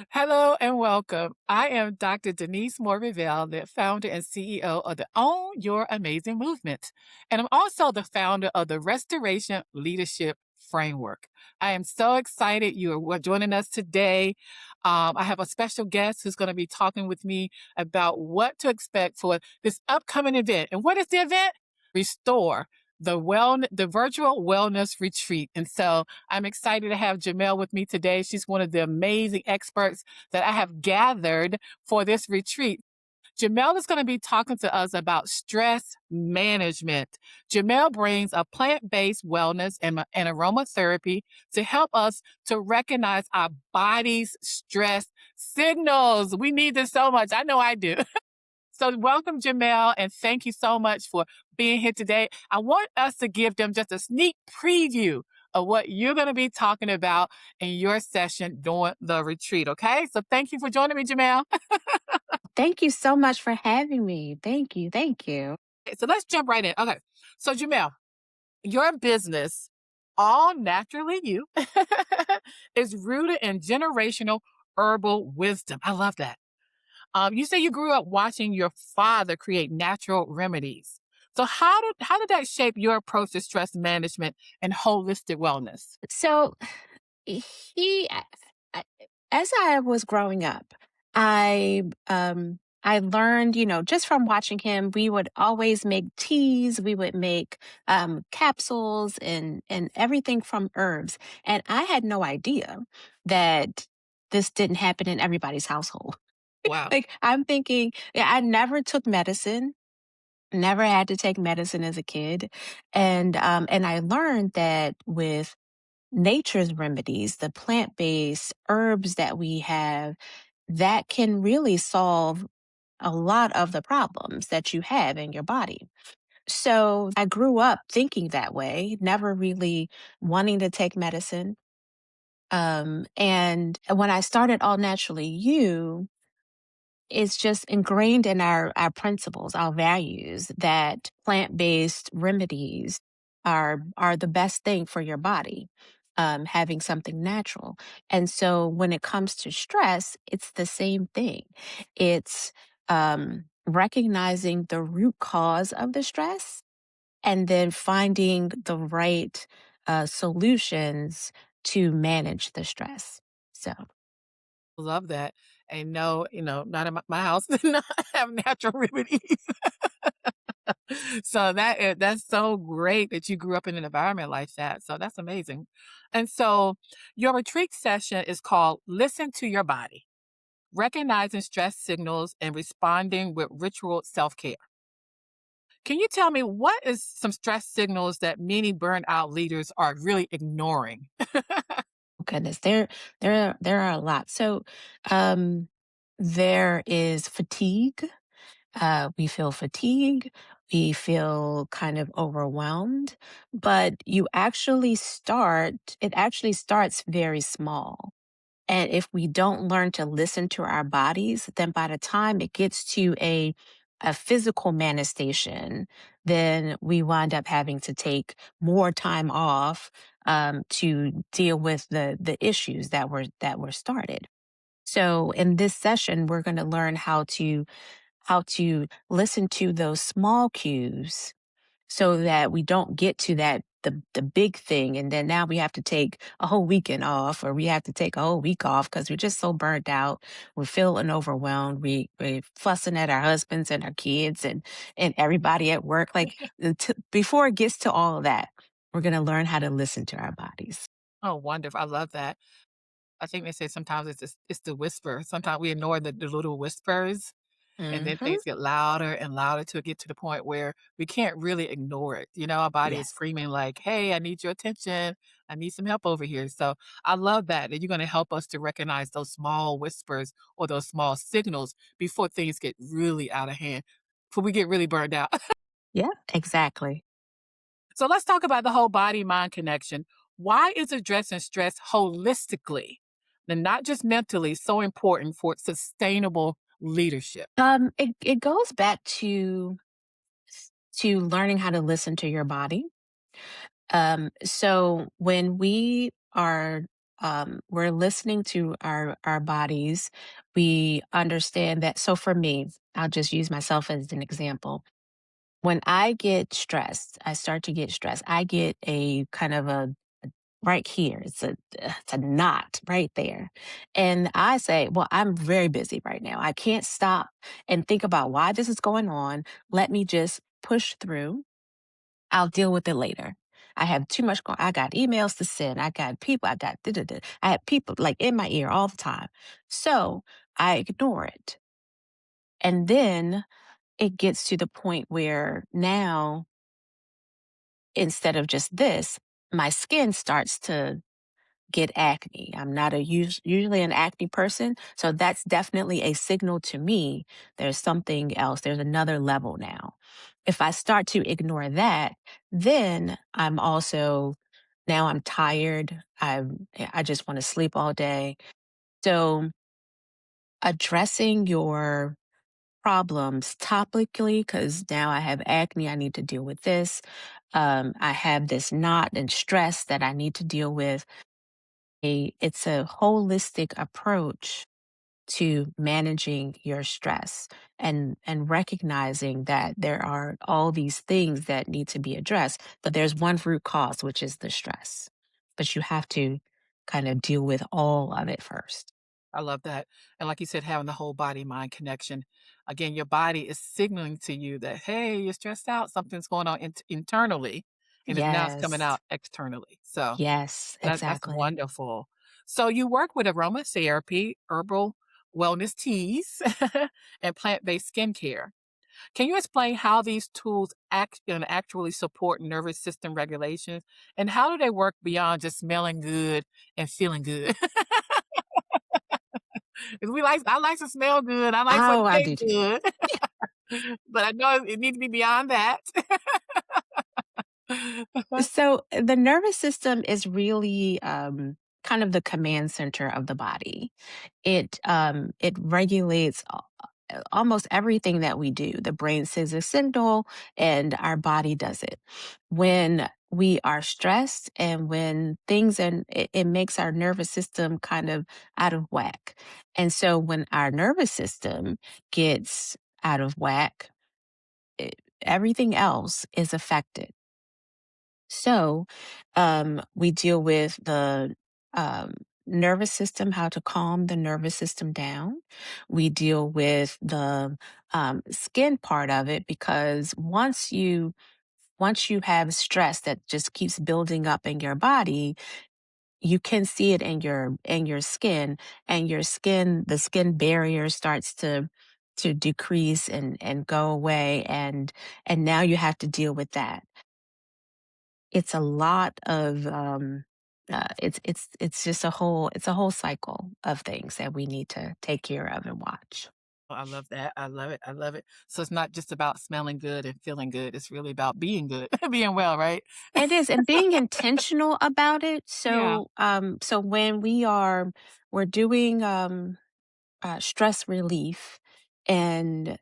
Hello and welcome. I am Dr. Denise Revel, the founder and CEO of the Own Your Amazing Movement. And I'm also the founder of the Restoration Leadership Framework. I am so excited you are joining us today. I have a special guest who's going to be talking with me about what to expect for this upcoming event. And what is the event? Restore the virtual wellness retreat. And so I'm excited to have Jamel with me today. She's one of the amazing experts that I have gathered for this retreat. Jamel is going to be talking to us about stress management. Jamel brings a plant-based wellness and aromatherapy to help us to recognize our body's stress signals. We need this so much. I know I do. So welcome, Jamel, and thank you so much for being here today. I want us to give them just a sneak preview of what you're going to be talking about in your session during the retreat, okay? So thank you for joining me, Jamel. Thank you so much for having me. Thank you. Thank you. So let's jump right in. Okay. So, Jamel, your business, All Naturally You, is rooted in generational herbal wisdom. I love that. You say you grew up watching your father create natural remedies. So how did that shape your approach to stress management and holistic wellness? So he, I- as I was growing up, I learned, just from watching him, we would always make teas, we would make capsules and everything from herbs. And I had no idea that this didn't happen in everybody's household. Wow. Like I'm thinking, yeah, I never took medicine. Never had to take medicine as a kid. And I learned that with nature's remedies, the plant-based herbs that we have, that can really solve a lot of the problems that you have in your body. So I grew up thinking that way, never really wanting to take medicine. And when I started All Naturally You, it's just ingrained in our principles, our values that plant-based remedies are the best thing for your body, having something natural. And so when it comes to stress, it's the same thing. It's recognizing the root cause of the stress and then finding the right solutions to manage the stress. So Love that. And no, not in my house did not have natural remedies. So that's so great that you grew up in an environment like that. So that's amazing. And so your retreat session is called Listen to Your Body, recognizing stress signals and responding with ritual self-care. Can you tell me what is some stress signals that many burnout leaders are really ignoring? goodness, there are a lot. So um, there is fatigue. We feel fatigue. We feel kind of overwhelmed, but it actually starts very small. And if we don't learn to listen to our bodies, then by the time it gets to a physical manifestation, then we wind up having to take more time off to deal with the issues that were started. So in this session, we're going to learn how to listen to those small cues so that we don't get to the big thing and then now we have to take a whole weekend off or we have to take a whole week off because we're just so burnt out, we're feeling overwhelmed, we're fussing at our husbands and our kids and everybody at work, like before it gets to all of that, we're going to learn how to listen to our bodies. Oh, wonderful. I love that. I think they say sometimes it's the whisper. Sometimes we ignore the little whispers. And then Hmm. things get louder and louder to get to the point where we can't really ignore it. Our body is Yes. screaming like, "Hey, I need your attention. I need some help over here." So I love that you're going to help us to recognize those small whispers or those small signals before things get really out of hand, before we get really burned out. Yeah, exactly. So let's talk about the whole body mind connection. Why is addressing stress holistically and not just mentally so important for sustainable leadership? It goes back to learning how to listen to your body. So when we are we're listening to our bodies. We understand that. So for me, I'll just use myself as an example. When I get stressed, I start to get stressed. I get a kind of a right here. It's a knot right there. And I say, well, I'm very busy right now. I can't stop and think about why this is going on. Let me just push through. I'll deal with it later. I have too much going. I got emails to send. I got people. I got da, da, da. I have people like in my ear all the time. So I ignore it. And then it gets to the point where now, instead of just this, my skin starts to get acne. I'm not usually an acne person, so that's definitely a signal to me there's something else. There's another level now. If I start to ignore that, then I'm also now I'm tired. I just want to sleep all day. So addressing your problems topically, because now I have acne, I need to deal with this. I have this knot and stress that I need to deal with. It's a holistic approach to managing your stress and recognizing that there are all these things that need to be addressed, but there's one root cause, which is the stress. But you have to kind of deal with all of it first. I love that. And like you said, having the whole body mind connection. Again, your body is signaling to you that, hey, you're stressed out, something's going on internally, and now it's coming Yes. out externally. So Yes, that's exactly. wonderful. So you work with aromatherapy, herbal wellness teas, and plant-based skincare. Can you explain how these tools actually support nervous system regulations, and how do they work beyond just smelling good and feeling good? 'Cause I like to smell good, I like to Oh, I do taste too. good, but I know it needs to be beyond that. So the nervous system is really kind of the command center of the body. It regulates almost everything that we do. The brain sends a signal, and our body does it. When we are stressed and when things and it makes our nervous system kind of out of whack. And so when our nervous system gets out of whack, everything else is affected. So, we deal with the nervous system, how to calm the nervous system down. We deal with the skin part of it because once you have stress that just keeps building up in your body, you can see it in your skin, and your skin, the skin barrier starts to decrease and go away, and now you have to deal with that. It's a lot of, it's just a whole cycle of things that we need to take care of and watch. Oh, I love that, I love it, I love it. So it's not just about smelling good and feeling good, it's really about being good, being well, right? It is, and being intentional about it. Yeah. So when we're doing, stress relief, and,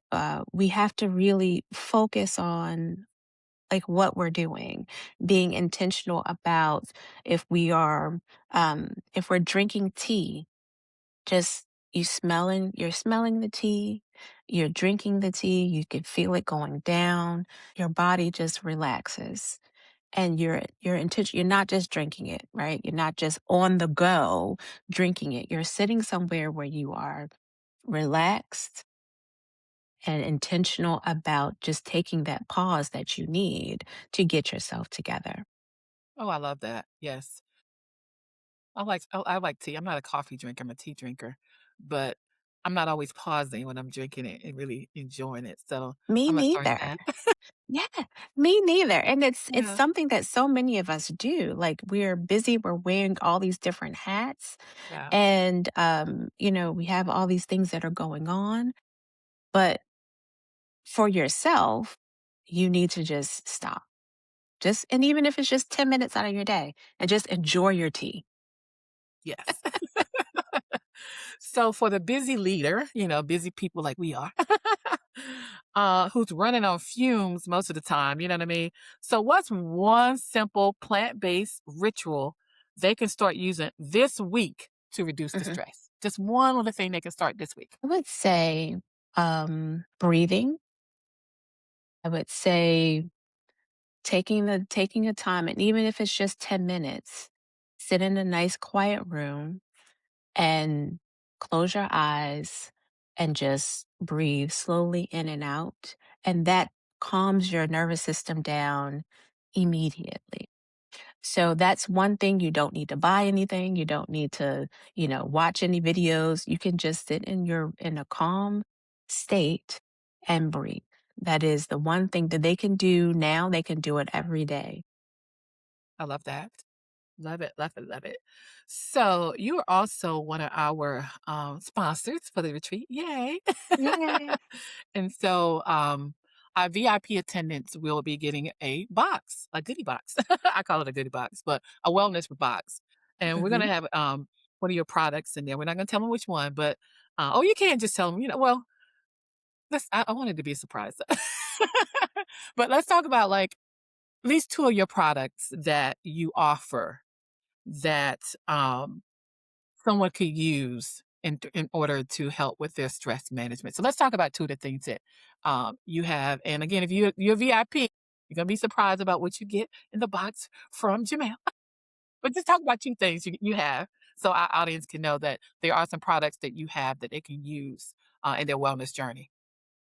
we have to really focus on, like, what we're doing, being intentional about if we're drinking tea. Just you're smelling the tea, you're drinking the tea, you can feel it going down, your body just relaxes. And you're not just drinking it, right? You're not just on the go drinking it. You're sitting somewhere where you are relaxed and intentional about just taking that pause that you need to get yourself together. Oh, I love that, yes. I like tea. I'm not a coffee drinker, I'm a tea drinker, but I'm not always pausing when I'm drinking it and really enjoying it, so Me I'm gonna start neither. that. Yeah, me neither. And it's Yeah, something that so many of us do. Like, we're busy, we're wearing all these different hats, yeah. and we have all these things that are going on. But for yourself, you need to just stop. Just and even if it's just 10 minutes out of your day, and just enjoy your tea. Yes. So for the busy leader, busy people like we are, who's running on fumes most of the time, you know what I mean? So what's one simple plant-based ritual they can start using this week to reduce the Mhm. stress? Just one little thing they can start this week. I would say breathing. I would say taking a time, and even if it's just 10 minutes, sit in a nice quiet room and close your eyes and just breathe slowly in and out. And that calms your nervous system down immediately. So that's one thing. You don't need to buy anything. You don't need to, watch any videos. You can just sit in a calm state and breathe. That is the one thing that they can do now. They can do it every day. I love that. Love it, love it, love it. So you are also one of our sponsors for the retreat. Yay. Yay. And so our VIP attendants will be getting a box, a goodie box. I call it a goodie box, but a wellness box. And we're gonna Mhm. have one of your products in there. We're not gonna tell them which one, but oh, you can't just tell them, well, I wanted to be a surprise. But let's talk about like at least two of your products that you offer that someone could use in order to help with their stress management. So let's talk about two of the things that you have. And again, if you're VIP, you're gonna be surprised about what you get in the box from Jamel. But just talk about two things you have, so our audience can know that there are some products that you have that they can use in their wellness journey.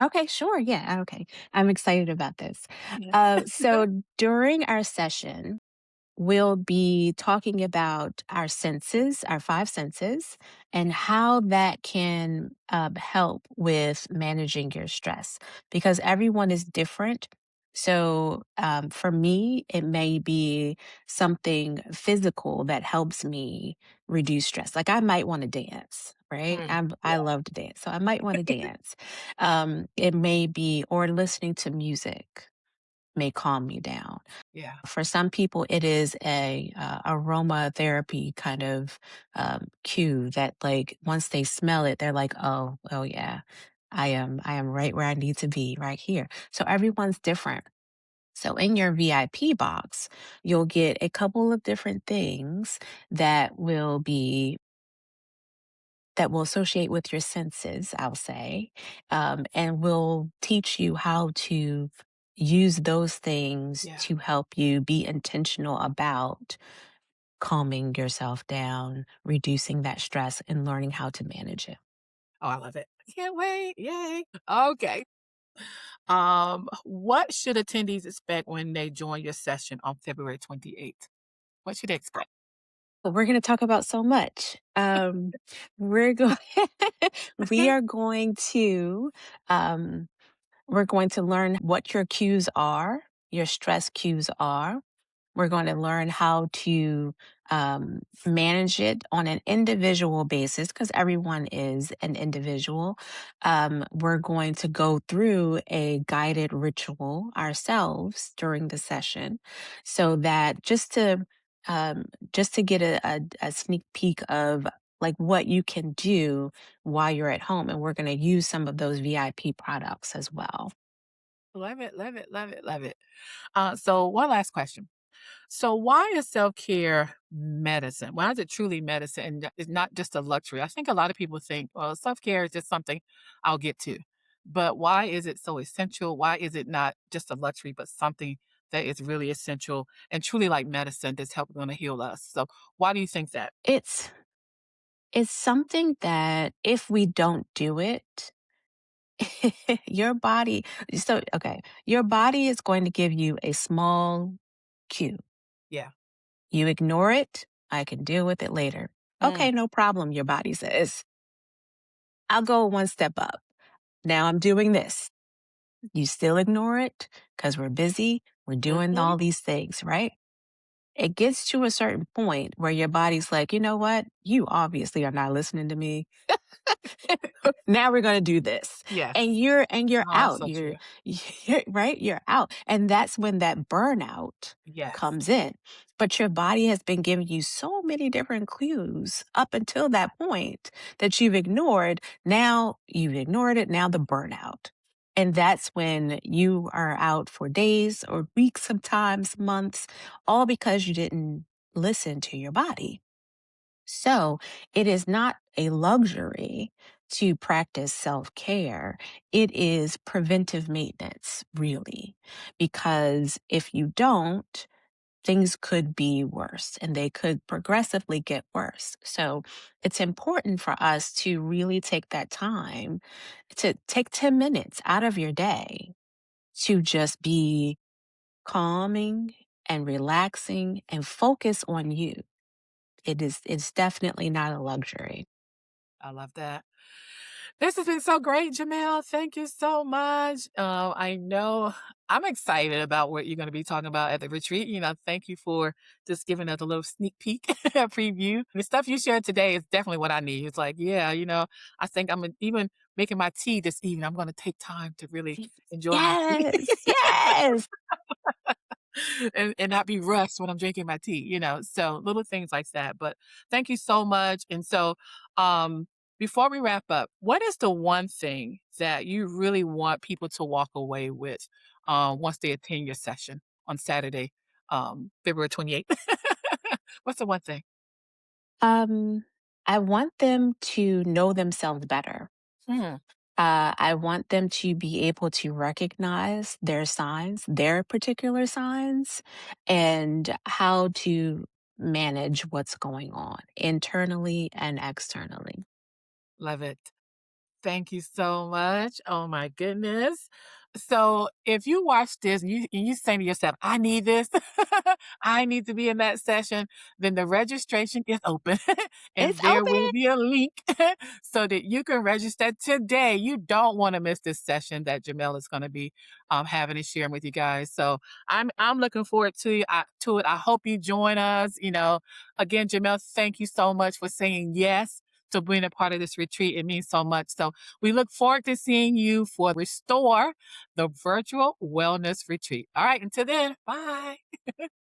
Okay, sure. Yeah. Okay. I'm excited about this. Yeah. So during our session, we'll be talking about our senses, our five senses, and how that can help with managing your stress because everyone is different. So, for me, it may be something physical that helps me reduce stress. Like I might want to dance, right? Mm, I love to dance, so I might want to dance. It may be, or listening to music may calm me down. yeah. For some people, it is a aromatherapy kind of cue that, like, once they smell it, they're like, "Oh yeah, I am right where I need to be, right here." So everyone's different. So in your VIP box, you'll get a couple of different things that will be that will associate with your senses, I'll say, and will teach you how to use those things Yeah. to help you be intentional about calming yourself down, reducing that stress, and learning how to manage it. Oh, I love it. I can't wait. Yay. Okay. What should attendees expect when they join your session on February 28th? What should they expect? But we're going to talk about so much. We're going, we are going to, um, we're going to learn what your cues are, your stress cues are. We're going to learn how to manage it on an individual basis because everyone is an individual. We're going to go through a guided ritual ourselves during the session, so that just to get a sneak peek of like what you can do while you're at home, and we're going to use some of those VIP products as well. Love it, love it, love it, love it. So one last question. So why is self-care medicine? Why is it truly medicine and it's not just a luxury? I think a lot of people think, well, self-care is just something I'll get to. But why is it so essential? Why is it not just a luxury, but something that is really essential and truly like medicine that's helping to heal us? So why do you think that? It's It's something that if we don't do it, your body, your body is going to give you a small cue. Yeah. You ignore it, I can deal with it later. Mm, Okay, no problem, your body says. I'll go one step up. Now I'm doing this. You still ignore it because we're busy, we're doing all mhm. these things, right? It gets to a certain point where your body's like, you know what? You obviously are not listening to me. Now we're going to do this, Yes. and you're Oh, that's out, so true. you're right, you're out, and that's when that burnout Yes. comes in. But your body has been giving you so many different clues up until that point that you've ignored. Now you've ignored it, now the burnout, and that's when you are out for days or weeks, sometimes months, all because you didn't listen to your body. So it is not a luxury to practice self care. It is preventive maintenance, really, because if you don't, things could be worse and they could progressively get worse. So it's important for us to really take that time to take 10 minutes out of your day to just be calming and relaxing and focus on you. It's definitely not a luxury. I love that. This has been so great, Jamel. Thank you so much. I know I'm excited about what you're going to be talking about at the retreat. Thank you for just giving us a little sneak peek, a preview. The stuff you shared today is definitely what I need. It's like, yeah, I think even making my tea this evening. I'm going to take time to really enjoy my tea. Yes, yes. and not be rushed when I'm drinking my tea. So little things like that. But thank you so much. And so, before we wrap up, what is the one thing that you really want people to walk away with once they attend your session on Saturday, February 28th? What's the one thing? Um, I want them to know themselves better. Hmm, I want them to be able to recognize their signs, their particular signs, and how to manage what's going on internally and externally. love it. Thank you so much. Oh my goodness. So if you watch this and you say to yourself, I need this, I need to be in that session, then the registration is open It's and there will open. be a link so that you can register today. You don't want to miss this session that Jamel is going to be having and sharing with you guys. So I'm looking forward to it. I hope you join us. Again, Jamel, thank you so much for saying yes to being a part of this retreat. It means so much. So we look forward to seeing you for Restore, the virtual wellness retreat. All right, until then, bye.